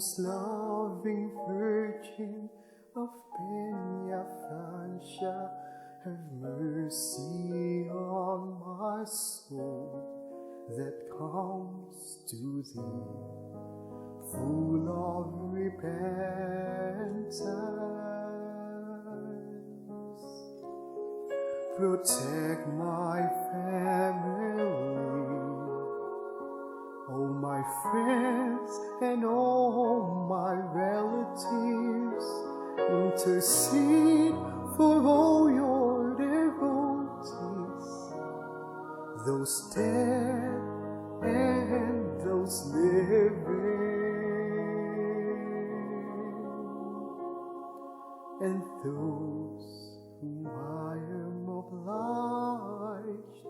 Most loving Virgin of Peña Francia, have mercy on my soul that comes to thee, full of repentance. Protect my family, all my friends and all my relatives. Intercede for all your devotees, those dead and those living, and those whom I am obliged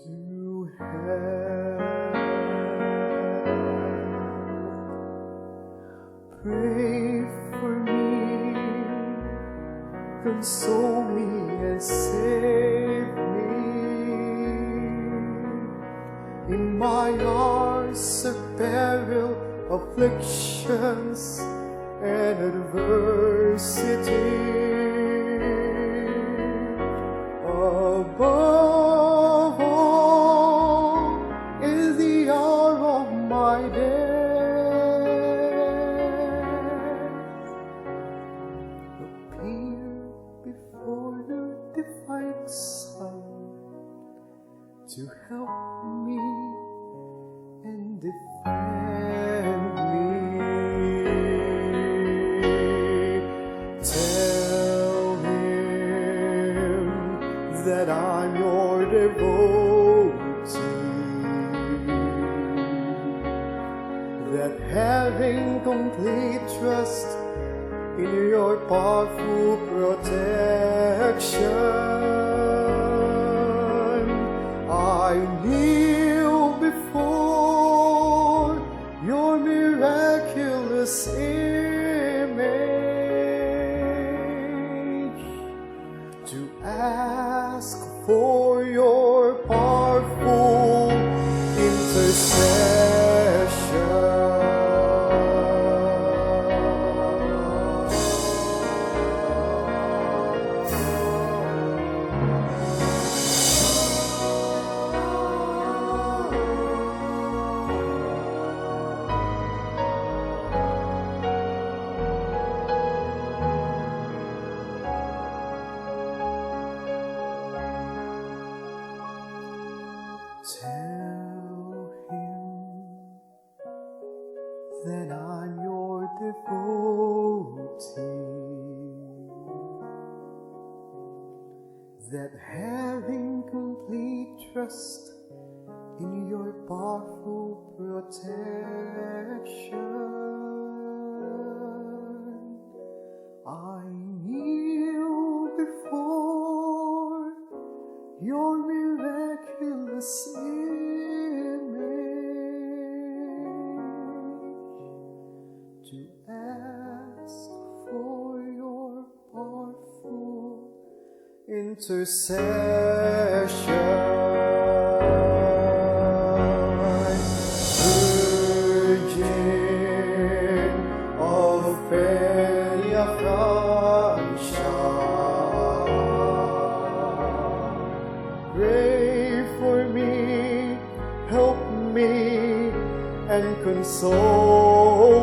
to help. Pray for me, console me and save me in my hours of peril, afflictions and adversity. Above all, in the hour of my death, appear before your divine Son to help me and defend me. Tell him that I'm your devotee, that having complete trust in your powerful protection, I kneel before your miraculous image to ask for your powerful intercession. Tell him that I'm your devotee, that having complete trust in your powerful protection, I kneel before your miraculous image to ask for your powerful intercession. Virgin of Peña Francia, pray for me, help me, and console